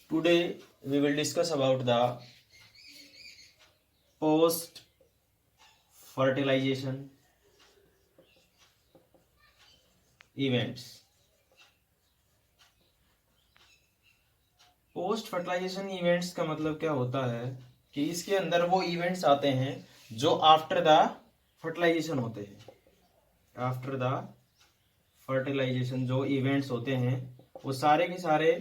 Today we will discuss about the post fertilization events. Post fertilization events का मतलब क्या होता है कि इसके अंदर वो इवेंट्स आते हैं जो आफ्टर द फर्टिलाइजेशन होते हैं। आफ्टर द फर्टिलाइजेशन जो इवेंट्स होते हैं वो सारे के सारे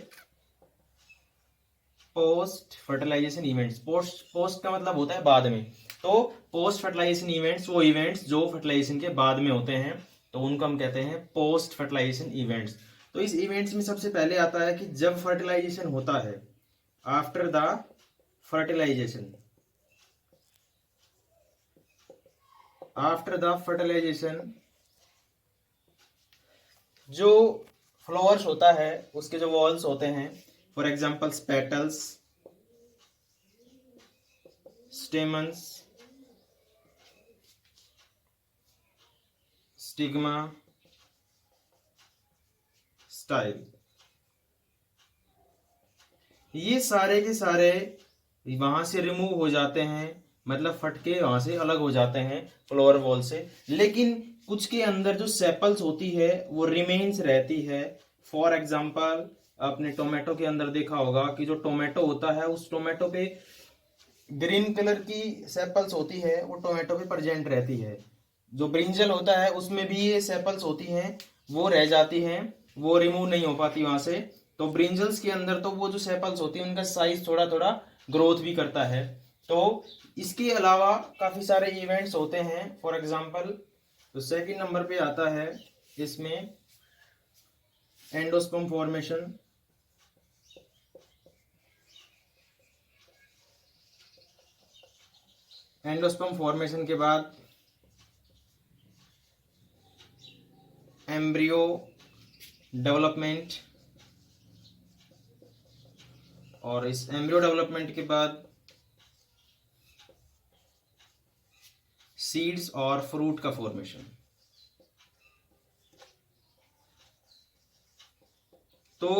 पोस्ट फर्टिलाइजेशन इवेंट्स। पोस्ट का मतलब होता है बाद में, तो पोस्ट फर्टिलाइजेशन इवेंट्स वो इवेंट्स जो फर्टिलाइजेशन के बाद में होते हैं, तो उनको हम कहते हैं पोस्ट फर्टिलाइजेशन इवेंट्स। तो इस इवेंट्स में सबसे पहले आता है कि जब फर्टिलाइजेशन होता है, after the fertilization, after the fertilization जो फ्लावर्स होता है उसके जो वॉल्स होते हैं, for example petals, stamens, stigma, style, ये सारे के सारे वहां से रिमूव हो जाते हैं, मतलब फटके वहां से अलग हो जाते हैं फ्लावर वॉल से। लेकिन कुछ के अंदर जो सेपल्स होती है वो रिमेन्स रहती है। फॉर एग्जाम्पल आपने टोमेटो के अंदर देखा होगा कि जो टोमेटो होता है उस टोमेटो पे ग्रीन कलर की सेपल्स होती है, वो टोमेटो पे प्रेजेंट रहती है। जो ब्रिंजल होता है उसमें भी ये सेपल्स होती हैं, वो रह जाती हैं, वो रिमूव नहीं हो पाती वहां से। तो ब्रिंजल्स के अंदर तो वो जो सेपल्स होती है उनका साइज थोड़ा थोड़ा ग्रोथ भी करता है। तो इसके अलावा काफी सारे इवेंट्स होते हैं। फॉर एग्जांपल तो सेकंड नंबर पे आता है इसमें एंडोस्पर्म फॉर्मेशन। एंडोस्पर्म फॉर्मेशन के बाद एम्ब्रियो डेवलपमेंट, और इस एम्ब्रियो डेवलपमेंट के बाद सीड्स और फ्रूट का फॉर्मेशन। तो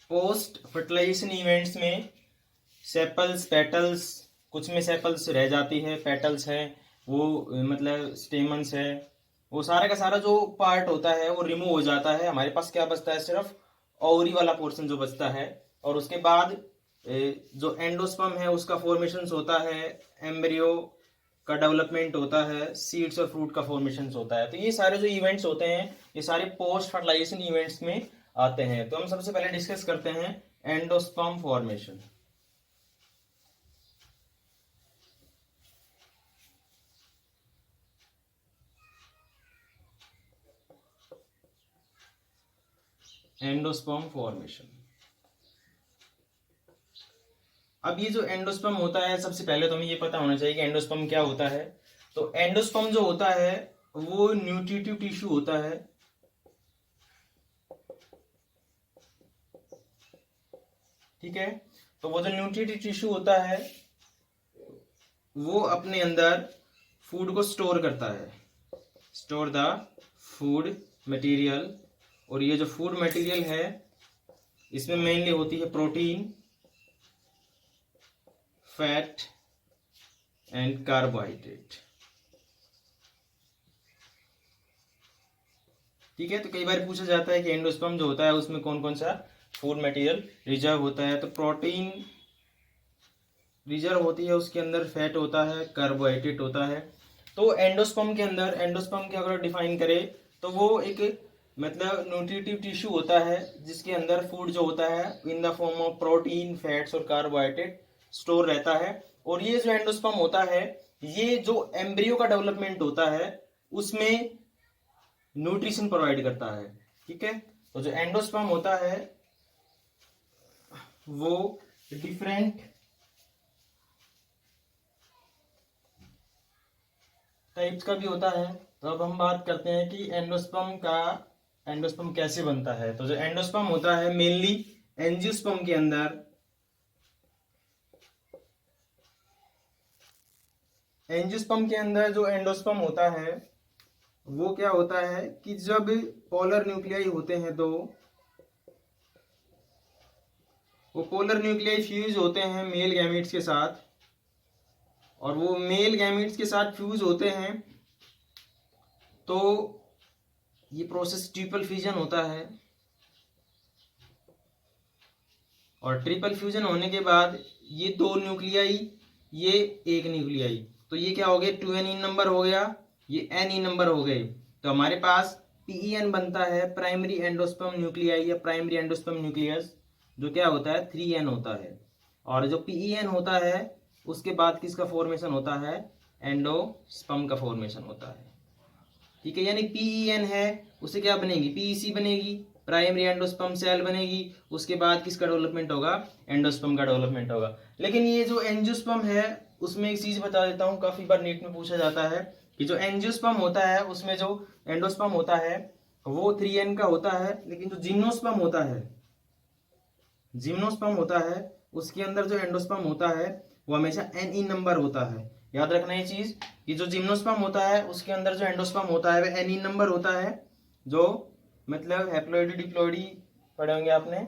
पोस्ट फर्टिलाइजेशन इवेंट्स में सेपल्स, पेटल्स, कुछ में सेपल्स रह जाती है, पेटल्स है, वो मतलब स्टेमन्स है, वो सारा का सारा जो पार्ट होता है वो रिमूव हो जाता है। हमारे पास क्या बचता है, सिर्फ ओवरी वाला पोर्शन जो बचता है। और उसके बाद जो एंडोस्पर्म है उसका फॉर्मेशन होता है, एम्ब्रियो का डेवलपमेंट होता है, सीड्स और फ्रूट का फॉर्मेशन होता है। तो ये सारे जो इवेंट्स होते हैं ये सारे पोस्ट फर्टिलाइजेशन इवेंट्स में आते हैं। तो हम सबसे पहले डिस्कस करते हैं एंडोस्पर्म फॉर्मेशन। Endosperm formation. अब ये जो एंडोस्पर्म होता है, सबसे पहले तो हमें ये पता होना चाहिए कि एंडोस्पर्म क्या होता है। तो एंडोस्पर्म जो होता है वो न्यूट्रिटिव टिश्यू होता है। ठीक है, तो वो जो न्यूट्रिटिव टिश्यू होता है वो अपने अंदर फूड को स्टोर करता है, स्टोर द फूड मटेरियल। और ये जो फूड मटेरियल है इसमें मेनली होती है प्रोटीन, फैट एंड कार्बोहाइड्रेट। ठीक है, तो कई बार पूछा जाता है कि एंडोस्पर्म जो होता है उसमें कौन कौन सा फूड मटेरियल रिजर्व होता है। तो प्रोटीन रिजर्व होती है, उसके अंदर फैट होता है, कार्बोहाइड्रेट होता है। तो एंडोस्पर्म के अंदर, एंडोस्पर्म के अगर डिफाइन करें तो वो एक मतलब न्यूट्रिटिव टिश्यू होता है जिसके अंदर फूड जो होता है in the form of protein, fats और कार्बोहाइड्रेट स्टोर रहता है। और ये जो एंडोस्पर्म होता है, ये जो एम्ब्रियो का डेवलपमेंट होता है उसमें न्यूट्रिशन प्रोवाइड करता है। ठीक है, तो जो एंडोस्पर्म होता है वो डिफरेंट टाइप्स का भी होता है। तो अब हम बात करते हैं कि एंडोस्पर्म कैसे बनता है। तो जो एंडोस्पर्म होता है मेनली एंजियोस्पर्म के अंदर, एंजियोस्पर्म के अंदर जो एंडोस्पर्म होता है वो क्या होता है कि जब पोलर न्यूक्लियाई होते हैं, तो वो पोलर न्यूक्लियाई फ्यूज होते हैं मेल गैमेट्स के साथ, और वो मेल गैमेट्स के साथ फ्यूज होते हैं तो ये प्रोसेस ट्रिपल फ्यूजन होता है। और ट्रिपल फ्यूजन होने के बाद ये दो न्यूक्लियाई, ये एक न्यूक्लियाई, तो ये क्या हो गया, 2n नंबर हो गया, ये n नंबर हो गए। तो हमारे पास PEN बनता है प्राइमरी एंडोस्पर्म न्यूक्लियाई या प्राइमरी एंडोस्पर्म न्यूक्लियस, जो क्या होता है 3n होता है। और जो PEN होता है उसके बाद किसका फॉर्मेशन होता है, एंडोस्पर्म का फॉर्मेशन होता है। ठीक है, यानी PEN है उसे क्या बनेगी, PEC बनेगी, प्राइमरी एंडोस्पर्म सेल बनेगी, उसके बाद किसका डेवलपमेंट होगा, एंडोस्पर्म का डेवलपमेंट होगा। लेकिन ये जो एंजियोस्पर्म है उसमें एक चीज बता देता हूँ, काफी बार नीट में पूछा जाता है कि जो एंजियोस्पर्म होता है उसमें जो एंडोस्पर्म होता है वो 3n का होता है, लेकिन जो जिम्नोस्पर्म होता है, जिम्नोस्पर्म होता है उसके अंदर जो एंडोस्पर्म होता है वो हमेशा Ne नंबर होता है। याद रखना ये चीज कि जो जिम्नोस्पर्म होता है उसके अंदर जो एंडोस्पर्म होता है वह Ne नंबर होता है, जो मतलब हैप्लॉइडी डिप्लॉइडी पढ़े होंगे आपने,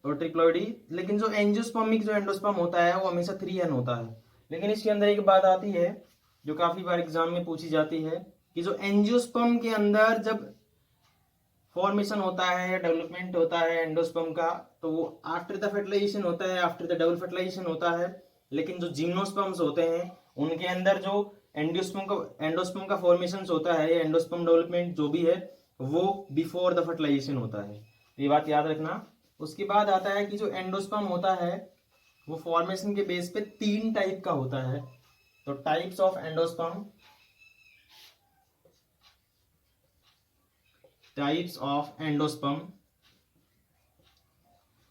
और ट्रिप्लॉइडी। लेकिन जो एंजियोस्पर्मिक जो एंडोस्पर्म होता है वो हमेशा 3n होता है। लेकिन इसके अंदर एक बात आती है जो काफी बार एग्जाम में पूछी जाती है कि जो एंजियोस्पर्म के अंदर जब फॉर्मेशन होता है, डेवलपमेंट होता है एंडोस्पर्म का, तो वो आफ्टर द फर्टिलाइजेशन होता है, आफ्टर द डबल फर्टिलाइजेशन होता है। लेकिन जो जिम्नोस्पर्म्स होते हैं उनके अंदर जो एंडोस्पर्म का फॉर्मेशन होता है, एंडोस्पर्म डेवलपमेंट जो भी है वो बिफोर द फर्टिलाइजेशन होता है। ये बात याद रखना। उसके बाद आता है कि जो एंडोस्पर्म होता है वो फॉर्मेशन के बेस पे 3 टाइप का होता है। तो types of endosperm, types of endosperm,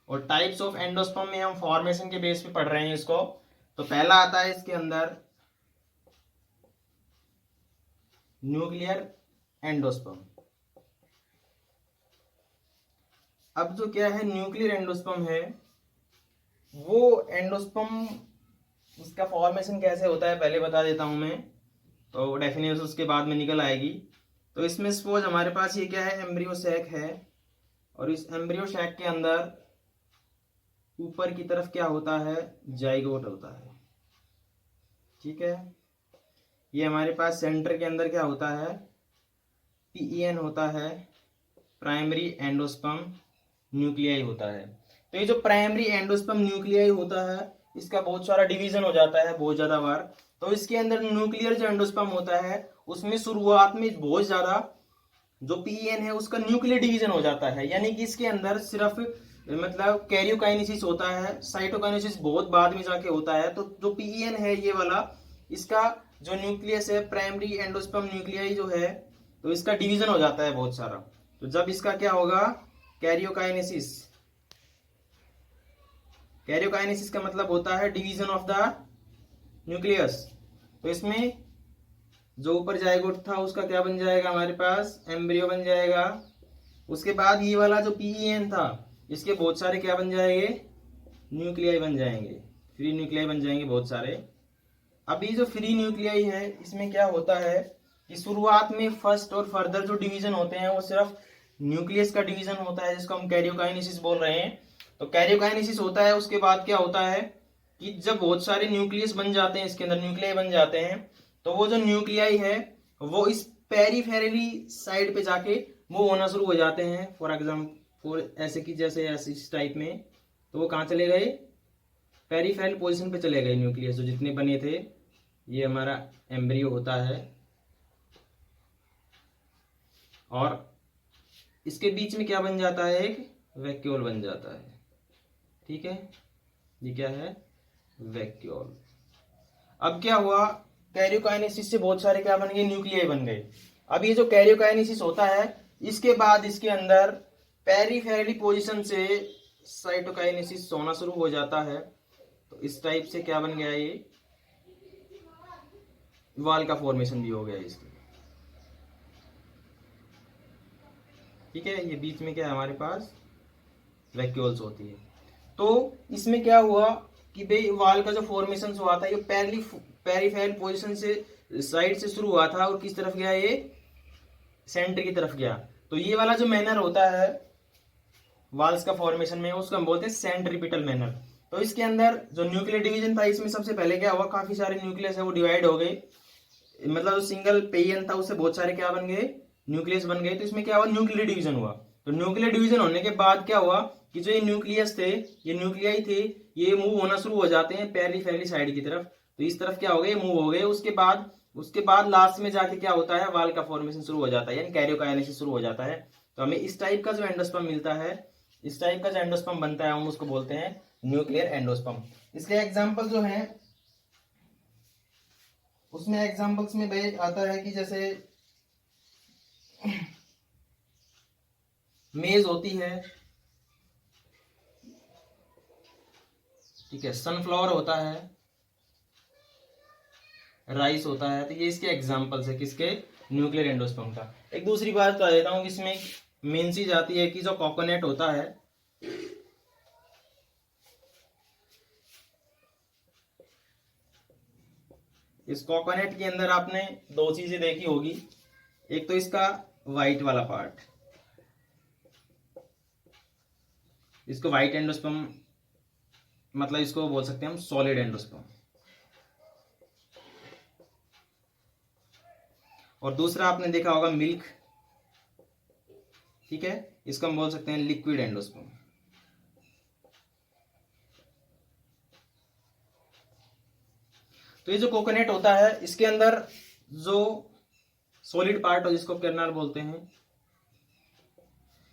और टाइप्स ऑफ एंडोस्पर्म में हम फॉर्मेशन के बेस पे पढ़ रहे हैं इसको। तो पहला आता है इसके अंदर न्यूक्लियर एंडोस्पर्म। अब जो क्या है न्यूक्लियर एंडोस्पर्म है, वो एंडोस्पर्म इसका फॉर्मेशन कैसे होता है पहले बता देता हूं मैं, तो डेफिनेशन उसके बाद में निकल आएगी। तो इसमें सपोज हमारे पास ये क्या है, एम्ब्रियो सैक है, और इस एम्ब्रियो सैक के अंदर ऊपर की तरफ क्या होता है, जाइगोट होता है। ठीक है, ये हमारे पास सेंटर के अंदर क्या होता है, PEN होता है, प्राइमरी एंडोस्पर्म न्यूक्लियाई होता है। तो ये जो प्राइमरी एंडोस्पर्म न्यूक्लियाई होता है इसका बहुत सारा डिवीजन हो जाता है बहुत ज्यादा बार। तो इसके अंदर न्यूक्लियर जो एंडोस्पर्म होता है उसमें शुरुआत में बहुत ज्यादा जो PEN है उसका न्यूक्लियर डिवीजन हो जाता है, यानी कि इसके अंदर सिर्फ मतलब कैरियोकाइनेसिस होता है, साइटोकाइनेसिस बहुत बाद में जाके होता है। तो जो PEN है ये वाला, इसका जो न्यूक्लियस है प्राइमरी एंडोस्पर्म न्यूक्लियाई जो है, तो इसका डिवीजन हो जाता है बहुत सारा। तो जब इसका क्या होगा, कैरियोकाइनेसिस, कैरियोकाइनेसिस का मतलब होता है डिवीजन ऑफ द न्यूक्लियस। तो इसमें जो ऊपर जाइगोट था उसका क्या बन जाएगा, हमारे पास एम्ब्रियो बन जाएगा। उसके बाद ये वाला जो PEN था इसके बहुत सारे क्या बन जाएंगे, न्यूक्लियाई बन जाएंगे, फ्री न्यूक्लियाई बन जाएंगे बहुत सारे। अब ये जो फ्री न्यूक्लियाई है इसमें क्या होता है कि शुरुआत में फर्स्ट और फर्दर जो डिवीजन होते हैं वो सिर्फ न्यूक्लियस का डिवीजन होता है, जिसको हम कैरियोकाइनेसिस बोल रहे हैं। तो कैरियोकाइनेसिस होता है, उसके बाद क्या होता है कि जब बहुत सारे न्यूक्लियस बन जाते हैं, इसके अंदर न्यूक्लियाई बन जाते हैं, तो वो जो न्यूक्लियाई है वो इस पेरिफेरली साइड पे जाके मूव होना शुरू हो जाते हैं। फॉर एग्जाम्पल ऐसे कि जैसे इस टाइप में, तो वो कहाँ चले गए, पेरिफेरल पोजीशन पे चले गए न्यूक्लियस जो जितने बने थे। ये हमारा एम्ब्रियो होता है, और इसके बीच में क्या बन जाता है, एक वैक्यूल बन जाता है। ठीक है, ये क्या है, वैक्यूल। अब क्या हुआ, कैरियोकाइनेसिस से बहुत सारे क्या बन गए, न्यूक्लियाई बन गए। अब ये जो कैरियोकाइनेसिस होता है इसके बाद इसके अंदर पेरिफेरली पोजीशन से साइटोकाइनेसिस होना शुरू हो जाता है। तो इस टाइप से क्या बन गया, ये वाल का फॉर्मेशन भी हो गया इसके। ठीक है, ये बीच में क्या है हमारे पास, वैक्यूल्स होती है। तो इसमें क्या हुआ कि भाई वाल का जो फॉर्मेशन हुआ था ये पेरिफेरल पोजीशन से साइड से शुरू हुआ था और किस तरफ गया, ये सेंटर की तरफ गया। तो ये वाला जो मैनर होता है वाल्स का फॉर्मेशन में, उसको हम बोलते हैं सेंट्रीपिटल मैनर। तो इसके अंदर जो न्यूक्लियर डिवीजन था, इसमें सबसे पहले क्या हुआ, काफी सारे न्यूक्लियस है वो डिवाइड हो गए, मतलब जो सिंगल पेयन था उससे बहुत सारे क्या बन गए, न्यूक्लियस बन गए। तो इसमें क्या हुआ, न्यूक्लियर डिवीजन हुआ। तो न्यूक्लियर डिवीजन होने के बाद क्या हुआ कि जो ये न्यूक्लियस थे, ये न्यूक्लियाई थे, ये मूव होना शुरू हो जाते हैं पेरिफेरली साइड की तरफ। तो इस तरफ क्या हो गए, मूव हो गए। उसके बाद लास्ट में जाके क्या होता है, वाल का फॉर्मेशन शुरू हो जाता है, यानी कैरियोकाइनेसिस शुरू हो जाता है। तो हमें इस टाइप का जो एंडोस्पर्म मिलता है, इस टाइप का जो एंडोस्पर्म बनता है, हम उसको बोलते हैं न्यूक्लियर एंडोस्पर्म। इसके एग्जाम्पल जो है, उसमें एग्जाम्पल्स में भाई आता है कि जैसे मेज होती है, ठीक है, सनफ्लावर होता है, राइस होता है। तो ये इसके एग्जाम्पल्स है किसके, न्यूक्लियर एंडोस्पर्म का। एक दूसरी बात बता देता हूँ, इसमें मेन चीज आती है कि जो कोकोनट होता है, इस कोकोनट के अंदर आपने दो चीजें देखी होगी। एक तो इसका व्हाइट वाला पार्ट, इसको व्हाइट एंडोस्पर्म, मतलब इसको बोल सकते हैं हम सॉलिड एंडोस्पर्म। और दूसरा आपने देखा होगा मिल्क, ठीक है, इसको हम बोल सकते हैं लिक्विड एंडोस्पर्म। तो ये जो कोकोनट होता है, इसके अंदर जो सॉलिड पार्ट हो जिसको कर्नल बोलते हैं,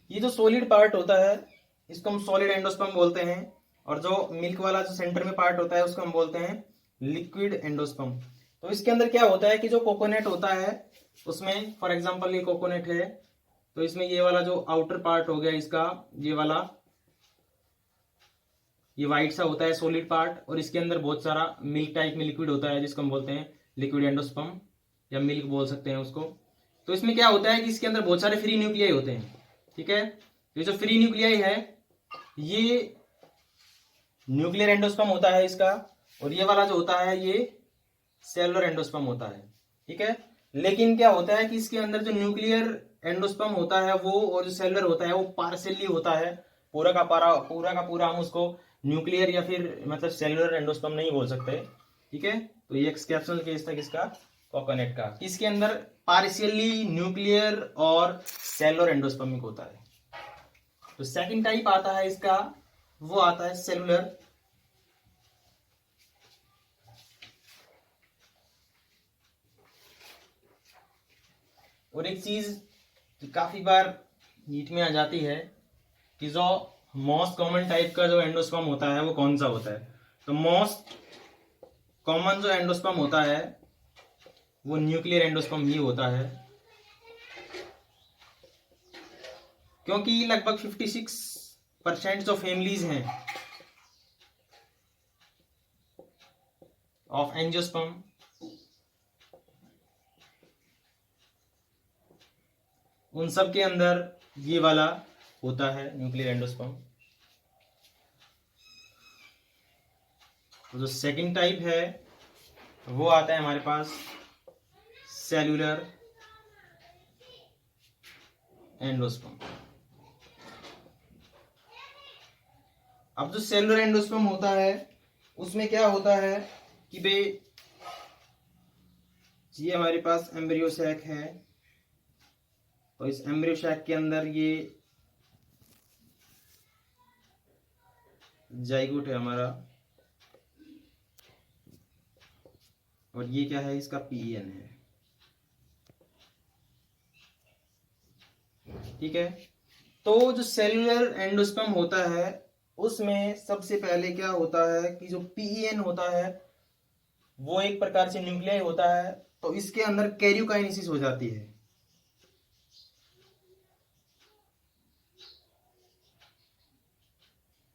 ये जो सॉलिड पार्ट होता है इसको हम सॉलिड एंडोस्पर्म बोलते हैं। और जो मिल्क वाला जो सेंटर में पार्ट होता है उसको हम बोलते हैं लिक्विड एंडोस्पर्म। तो इसके अंदर क्या होता है कि जो कोकोनट होता है उसमें, फॉर एग्जांपल ये कोकोनट है, तो इसमें ये वाला जो आउटर पार्ट हो गया इसका, ये वाला, ये व्हाइट सा होता है सॉलिड पार्ट, और इसके अंदर बहुत सारा मिल्क टाइप में लिक्विड होता है जिसको हम बोलते हैं लिक्विड एंडोस्पर्म, या मिल्क बोल सकते हैं उसको। तो इसमें क्या होता है कि इसके अंदर बहुत सारे फ्री न्यूक्लियाई होते हैं, ठीक है। ये जो फ्री न्यूक्लियाई है ये न्यूक्लियर एंडोस्पर्म होता है इसका, और ये वाला जो होता है ये सेलुलर एंडोस्पर्म होता है, ठीक है। लेकिन क्या होता है कि इसके अंदर जो न्यूक्लियर एंडोस्पर्म होता है वो, और जो सेलुलर होता है वो पार्शियली होता है, पूरा का पूरा हम उसको न्यूक्लियर या फिर मतलब सेलुलर एंडोस्पर्म नहीं बोल सकते, ठीक है। तो ये एक्सेप्शनल केस था किसका, कोकोनट का, इसके अंदर पार्शियली न्यूक्लियर और सेलुलर एंडोस्पर्मिक होता है। तो सेकंड टाइप आता है इसका, वो आता है सेलुलर। और एक चीज काफी बार नीट में आ जाती है कि जो मोस्ट कॉमन टाइप का जो एंडोस्पर्म होता है वो कौन सा होता है। तो मोस्ट कॉमन जो एंडोस्पर्म होता है वो न्यूक्लियर एंडोस्पर्म ही होता है, क्योंकि लगभग 56% जो फैमिलीज हैं ऑफ एंजियोस्पर्म, उन सब के अंदर ये वाला होता है न्यूक्लियर एंडोस्पर्म। तो जो सेकंड टाइप है वो आता है हमारे पास सेल्यूलर एंडोस्पर्म। अब जो सेलुलर एंडोस्पर्म होता है उसमें क्या होता है कि भाई ये हमारे पास एम्ब्रियो सैक है, तो इस एम्ब्रियो सैक के अंदर ये जाइगोट है हमारा, और ये क्या है, इसका पीएन है, ठीक है। तो जो सेलुलर एंडोस्पर्म होता है उसमें सबसे पहले क्या होता है कि जो पीएन होता है वो एक प्रकार से न्यूक्लियाई होता है, तो इसके अंदर कैरियोकाइनेसिस हो जाती है।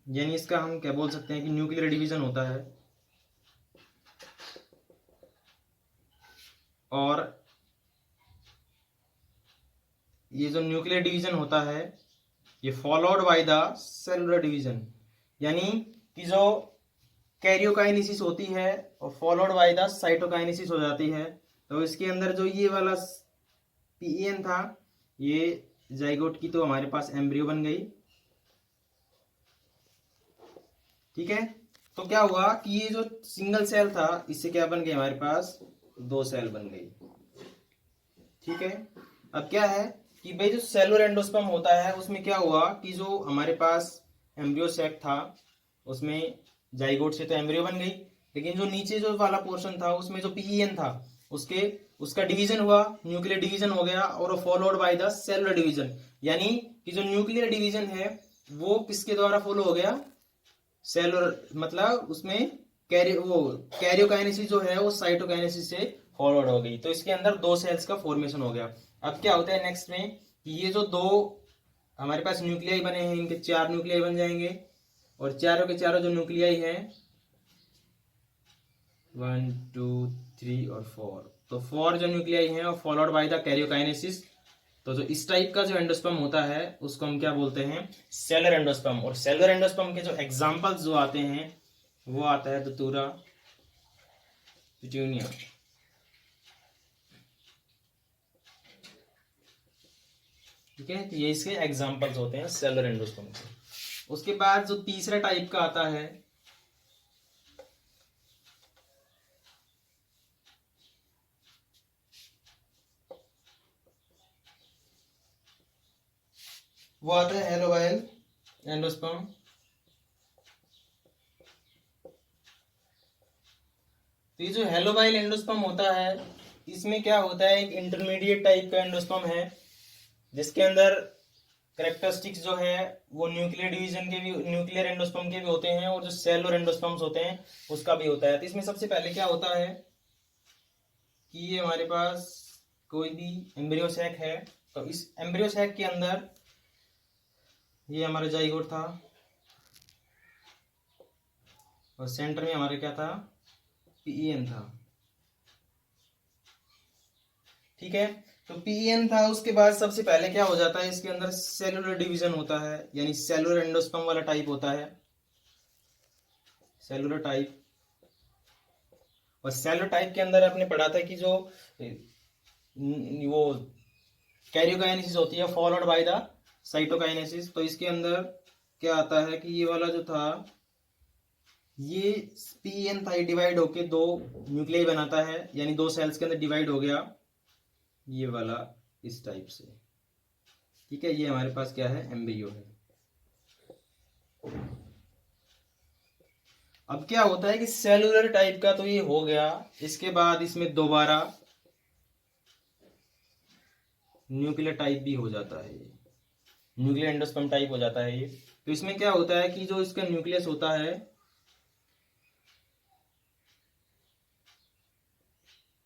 यानी इसका हम क्या बोल सकते हैं कि न्यूक्लियर डिवीजन होता है, और ये जो न्यूक्लियर डिवीजन होता है ये followed by the cellular division, यानी कि जो कैरियोकाइनेसिस होती है और फॉलोड बाय द साइटोकाइनेसिस हो जाती है। तो इसके अंदर जो ये वाला पीएन था, ये जाइगोट की तो हमारे पास एम्ब्रियो बन गई, ठीक है, तो क्या हुआ कि ये जो सिंगल सेल था इससे क्या बन गया, हमारे पास 2 सेल बन गई। ठीक है, अब क्या है कि भाई जो सेलुलर एंडोस्पर्म होता है उसमें क्या हुआ कि जो हमारे पास एम्ब्रियो सैक था उसमें जाइगोट से तो एम्ब्रियो बन गई, लेकिन जो नीचे जो वाला पोर्शन था उसमें जो पीईएन था उसका डिवीजन हुआ, न्यूक्लियर डिवीजन हो गया और followed by the cellular division. यानी कि जो न्यूक्लियर डिवीजन है वो किसके द्वारा फॉलो हो गया, सेलुलर, मतलब उसमें कैरियोकाइनेसिस जो है वो साइटोकाइनेसिस से फॉरवर्ड हो गई, तो इसके अंदर 2 सेल्स का फॉर्मेशन हो गया। अब क्या होता है नेक्स्ट में कि ये जो 2 हमारे पास न्यूक्लियाई बने हैं इनके 4 न्यूक्लियाई बन जाएंगे, और चारों के चारों जो न्यूक्लियाई हैं 1 2 3 और 4, तो 4 जो न्यूक्लियाई हैं और फॉलोड बाय द कैरियोकाइनेसिस। तो जो इस टाइप का जो एंडोस्पर्म होता है उसको हम क्या बोलते हैं, सेलर एंडोस्पर्म। और सेलर एंडोस्पर्म के जो एग्जांपल्स जो आते हैं वो आता है दतूरा, पिट्यूनिया। ठीक है, तो ये इसके एग्जांपल्स होते हैं सेलर एंडोस्पर्म के। उसके बाद जो तीसरा टाइप का आता है वो आता है हेलोबाइल एंडोस्पर्म। तो ये जो हेलोबाइल एंडोस्पर्म होता है इसमें क्या होता है, एक इंटरमीडिएट टाइप का एंडोस्पर्म है जिसके अंदर कैरेक्टरिस्टिक्स जो है वो न्यूक्लियर डिवीजन के भी, न्यूक्लियर एंडोस्पर्म के भी होते हैं और जो सेलुलर एंडोस्पर्म्स होते हैं उसका भी होता है। तो इसमें सबसे पहले क्या होता है कि ये हमारे पास कोई भी एम्ब्रियो सैक है, तो इस एम्ब्रियो सैक के अंदर ये हमारा जाइगोट था और सेंटर में हमारे क्या था, पीईएन था। ठीक है, तो पीईएन था, उसके बाद सबसे पहले क्या हो जाता है इसके अंदर सेलुलर डिवीजन होता है, यानी सेलुलर एंडोस्पर्म वाला टाइप होता है, सेलुलर टाइप। और सेलुलर टाइप के अंदर आपने पढ़ा था कि जो वो कैरियोकाइनेसिस होती है फॉलोड बाय द साइटोकाइनेसिस। तो इसके अंदर क्या आता है कि ये वाला जो था ये पीएन था, डिवाइड होके 2 न्यूक्लियाई बनाता है, यानी 2 सेल्स के अंदर डिवाइड हो गया ये वाला इस टाइप से। ठीक है, ये हमारे पास क्या है, एम्ब्रियो है। अब क्या होता है कि सेलुलर टाइप का तो ये हो गया, इसके बाद इसमें दोबारा न्यूक्लियर टाइप भी हो जाता है, ये न्यूक्लियर एंडोस्पर्म टाइप हो जाता है ये। तो इसमें क्या होता है कि जो इसका न्यूक्लियस होता है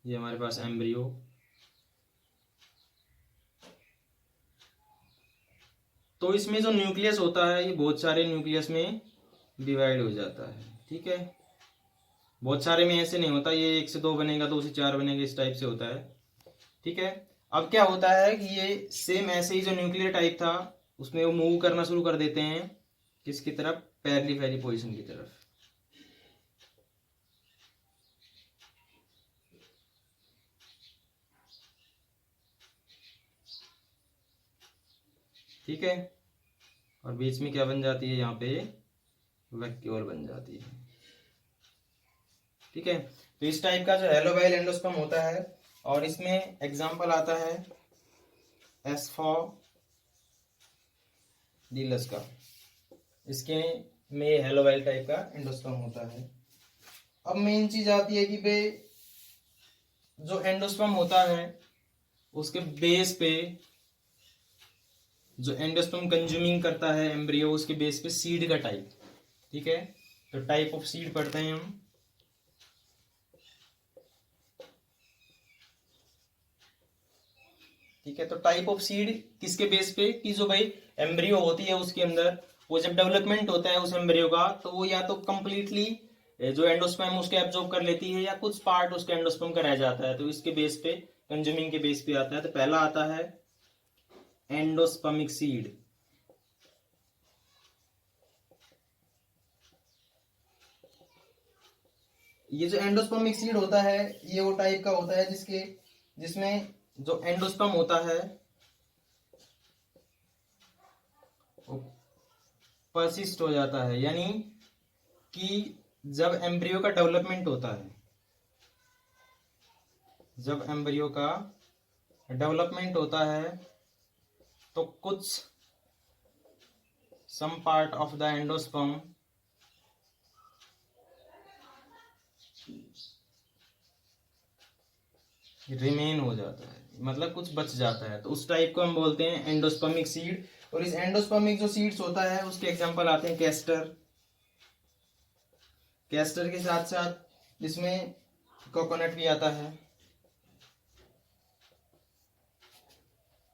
ये हमारे पास एम्ब्रियो, तो इसमें जो न्यूक्लियस होता है ये बहुत सारे न्यूक्लियस में डिवाइड हो जाता है। ठीक है, बहुत सारे में ऐसे नहीं होता, ये 1 से 2 बनेगा, 2 से 4 बनेगा, इस टाइप से होता है। ठीक है, अब क्या होता है कि ये सेम ऐसे ही जो न्यूक्लियर टाइप था उसमें वो मूव करना शुरू कर देते हैं किसकी तरफ, पैरेलिफेरी पोजीशन की तरफ। ठीक है, और बीच में क्या बन जाती है, यहाँ पे वैक्यूल बन जाती है। ठीक है, तो इस टाइप का जो हेलोबाइल एंडोस्पर्म होता है, और इसमें एग्जांपल आता है एस्फोडिलस का, इसके में हेलोबाइल टाइप का एंडोस्पर्म होता है। अब मेन चीज आती है कि भाई जो एंडोस्पर्म होता है उसके बेस पे जो एंडोस्पर्म कंज्यूमिंग करता है एम्ब्रियो, उसके बेस पे सीड का टाइप। ठीक है, तो टाइप ऑफ सीड पढ़ते हैं हम। ठीक है, तो टाइप ऑफ सीड किसके बेस पे कि जो भाई एम्ब्रियो होती है उसके अंदर वो जब डेवलपमेंट होता है उस एम्ब्रियो का तो वो या तो कंप्लीटली जो एंडोस्पर्म उसके एब्जॉर्ब कर लेती है या कुछ पार्ट उसके एंडोस्पर्म का रह जाता है, तो इसके बेस पे कंज्यूमिंग के बेस पे आता है। तो पहला आता है एंडोस्पर्मिक सीड। ये जो एंडोस्पर्मिक सीड होता है ये वो टाइप का होता है जिसमें जो एंडोस्पर्म होता है वो परसिस्ट हो जाता है, यानी कि जब एम्ब्रियो का डेवलपमेंट होता है, जब एम्ब्रियो का डेवलपमेंट होता है तो कुछ some part of the endosperm remain हो जाता है, मतलब कुछ बच जाता है, तो उस टाइप को हम बोलते हैं एंडोस्पर्मिक सीड। और इस एंडोस्पर्मिक जो सीड्स होता है उसके एग्जांपल आते हैं कैस्टर, कैस्टर के साथ साथ इसमें कोकोनट भी आता है।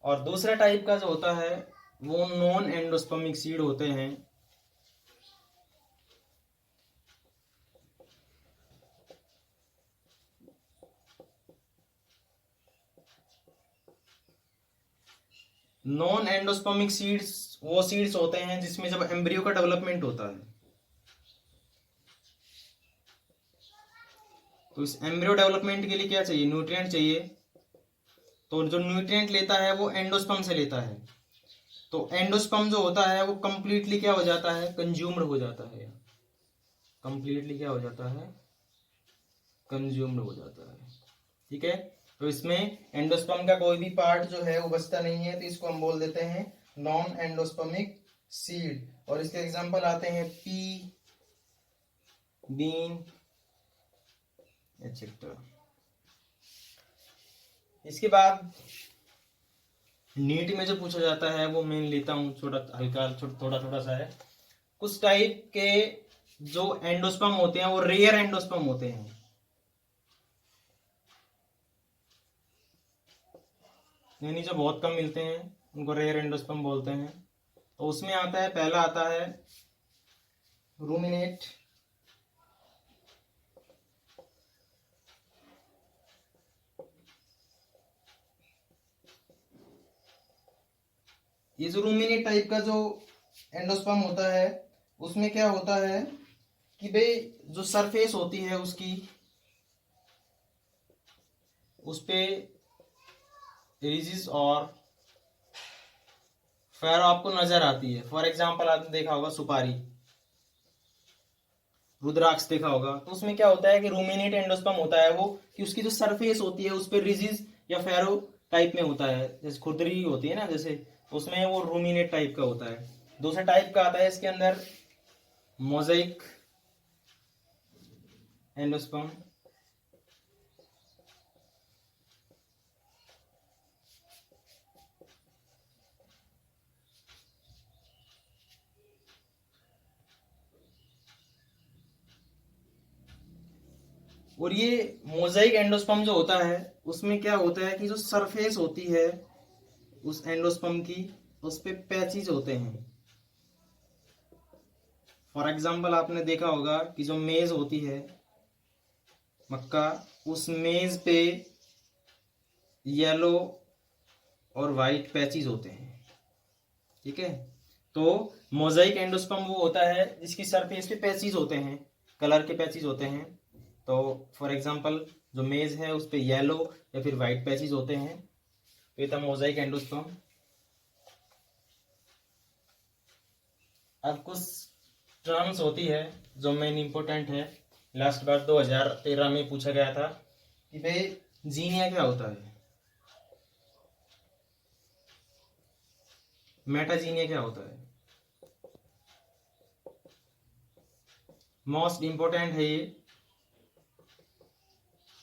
और दूसरा टाइप का जो होता है वो नॉन एंडोस्पर्मिक सीड होते हैं। नॉन एंडोस्पर्मिक सीड्स वो सीड्स होते हैं जिसमें जब एम्ब्रियो का डेवलपमेंट होता है, तो इस एम्ब्रियो डेवलपमेंट के लिए क्या चाहिए, न्यूट्रिएंट चाहिए। तो जो न्यूट्रिएंट लेता है वो एंडोस्पर्म से लेता है, तो एंडोस्पर्म जो होता है वो कंप्लीटली क्या हो जाता है, कंज्यूम्ड हो जाता है, कंप्लीटली क्या हो जाता है, कंज्यूम्ड हो जाता है। ठीक है, तो इसमें एंडोस्पर्म का कोई भी पार्ट जो है वो बचता नहीं है, तो इसको हम बोल देते हैं नॉन एंडोस्पर्मिक सीड। और इसके एग्जांपल आते हैं पी, बीन एक्सेट्रा। इसके बाद नीट में जो पूछा जाता है वो मैं लेता हूँ, छोटा हल्का थोड़ा थोड़ा सा है। कुछ टाइप के जो एंडोस्पर्म होते हैं वो रेयर एंडोस्पर्म होते हैं, यानी जो बहुत कम मिलते हैं उनको रेयर एंडोस्पर्म बोलते हैं। तो उसमें आता है, पहला आता है रूमिनेट, ये जो रूमिनेट टाइप का जो एंडोस्पर्म होता है उसमें क्या होता है कि भाई जो सरफेस होती है उसकी, उस पे रिजिस और फैरो आपको नजर आती है। फॉर एग्जांपल आपने देखा होगा सुपारी, रुद्राक्ष देखा होगा, तो उसमें क्या होता है कि रूमिनेट एंडोस्पर्म होता है वो, कि उसकी जो सरफेस होती है उस पर रिजिस या फैरो टाइप में होता है, जैसे खुरदरी होती है ना, जैसे उसमें वो रूमिनेट टाइप का होता है। दूसरा टाइप का आता है इसके अंदर मोजाइक एंडोस्पर्म, और ये मोजाइक एंडोस्पर्म जो होता है उसमें क्या होता है कि जो सरफेस होती है उस एंडोस्पर्म की, उस पे पैचेज होते हैं। फॉर एग्जांपल आपने देखा होगा कि जो मेज होती है, मक्का, उस मेज पे येलो और वाइट पैचेज होते हैं। ठीक है, तो मोजाइक एंडोस्पर्म वो होता है जिसकी सरफेस पे पैचेज होते हैं, कलर के पैचेज होते हैं। तो फॉर एग्जांपल जो मेज है उस पे येलो या फिर वाइट पैचेज होते हैं, तो ये था मोजाइक एंडोस्पर्म। अब कुछ टर्म्स होती है जो मेन इंपॉर्टेंट है, लास्ट बार 2013 में पूछा गया था कि भाई जीनिया क्या होता है, मेटाजीनिया क्या होता है। मोस्ट इंपॉर्टेंट है ये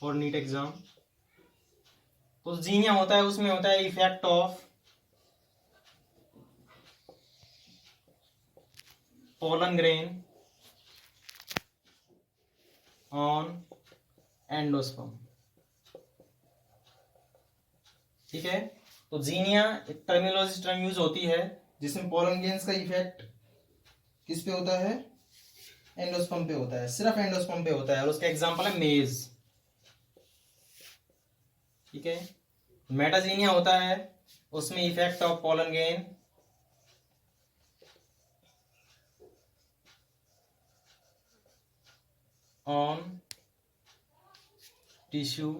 फॉर नीट एग्जाम। तो जीनिया होता है, उसमें होता है effect of pollen grain on endosperm. ठीक है, तो जीनिया एक टर्मिनोलॉजी टर्म यूज होती है जिसमें पोलन ग्रेन्स का इफेक्ट किस पे होता है, एंडोस्पर्म पे होता है, सिर्फ एंडोस्पर्म पे होता है, और उसका एग्जांपल है मेज। ठीक है, मेटाजीनिया होता है उसमें effect of pollen grain on tissue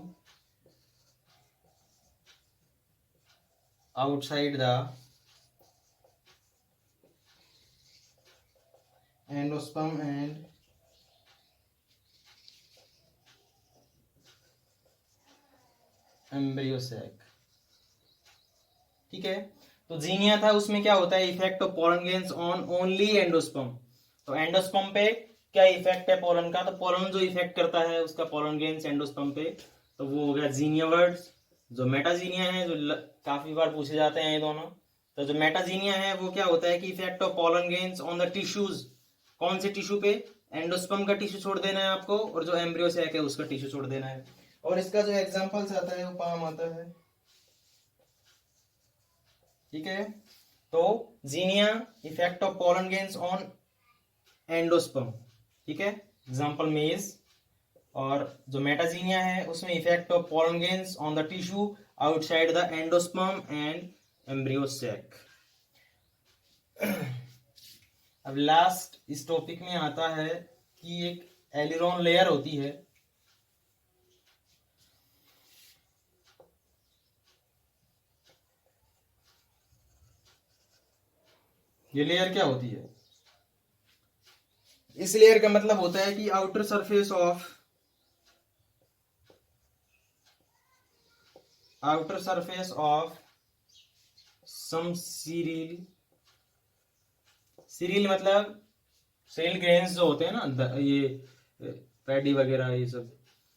outside the endosperm and embryo sac. ठीक है, तो जीनिया था, उसमें क्या होता है, effect of pollen grains on only endosperm. तो एंडोस्पर्म पे क्या इफेक्ट है पोलन का, तो पोलन जो इफेक्ट करता है उसका पोलन ग्रेन्स एंडोस्पर्म पे, तो वो हो गया जीनिया वर्ड्स। जो मेटाजीनिया है, जो काफी बार पूछे जाते हैं ये दोनों, तो जो मेटाजीनिया है वो क्या होता है कि effect of pollen grains on the tissues. कौन से टिश्यू पे, एंडोस्पर्म का टिश्यू छोड़ देना है आपको, और जो एम्ब्रियो सैक है उसका टिश्यू छोड़ देना है। और इसका जो एग्जांपल्स आता है वो पाम आता है। ठीक है, तो xenia, effect of pollen grains on endosperm, ठीक है, एग्जांपल मेज। और जो मेटाजीनिया है उसमें effect of pollen grains on the tissue outside the endosperm and embryo sac. अब लास्ट इस टॉपिक में आता है कि एक एलिरोन लेयर होती है। ये लेयर क्या होती है, इस लेयर का मतलब होता है कि outer surface of some cereal. Cereal मतलब सीरियल ग्रेन्स जो होते हैं ना, ये पैडी वगैरह ये सब,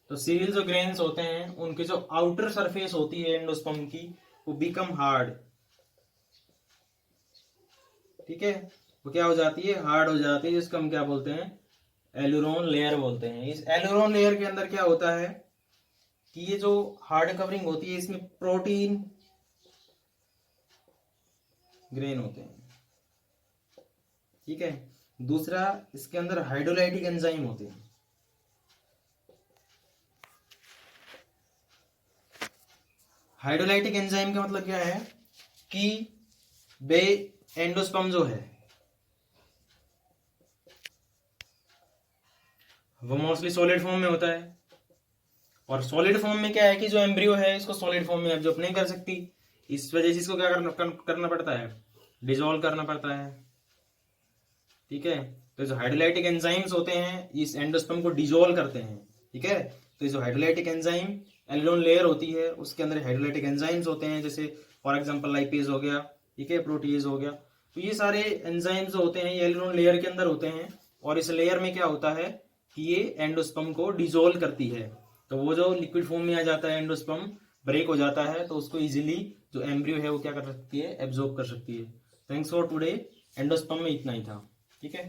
तो सीरियल जो ग्रेन्स होते हैं उनकी जो आउटर सरफेस होती है एंडोस्पर्म की, वो बिकम हार्ड। ठीक है, वो क्या हो जाती है, हार्ड हो जाती है, जिसको हम क्या बोलते हैं, एलुरोन लेयर बोलते हैं। इस एलुरोन लेयर के अंदर क्या होता है कि ये जो हार्ड कवरिंग होती है इसमें प्रोटीन ग्रेन होते हैं। ठीक है, दूसरा इसके अंदर हाइड्रोलाइटिक एंजाइम होते हैं। हाइड्रोलाइटिक एंजाइम का मतलब क्या है कि बे एंडोस्पर्म जो है वो मोस्टली सॉलिड फॉर्म में होता है, और सॉलिड फॉर्म में क्या है कि जो एम्ब्रियो है इसको सॉलिड फॉर्म में एब्जॉर्ब नहीं कर सकती, इस वजह से इसको क्या करना पड़ता है, डिजोल्व करना पड़ता है। ठीक है, तो जो हाइड्रोलाइटिक एंजाइम्स होते हैं इस एंडोस्पर्म को डिजोल्व करते हैं। ठीक है, तो जो हाइड्रोलाइटिक एंजाइम एलिरोन लेयर होती है उसके अंदर हाइड्रोलाइटिक एंजाइम्स होते हैं, जैसे फॉर एग्जांपल लाइपेज हो गया, ठीक है, प्रोटीज हो गया। तो ये सारे एंजाइम्स होते हैं ये एलिरोन लेयर के अंदर होते हैं, और इस लेयर में क्या होता है कि ये एंडोस्पर्म को डिजोल्व करती है। तो वो जो लिक्विड फॉर्म में आ जाता है एंडोस्पर्म ब्रेक हो जाता है, तो उसको इजीली जो एम्ब्रियो है वो क्या कर सकती है, एब्जॉर्ब कर सकती है। Thanks for today. एंडोस्पर्म में इतना ही था। ठीक है।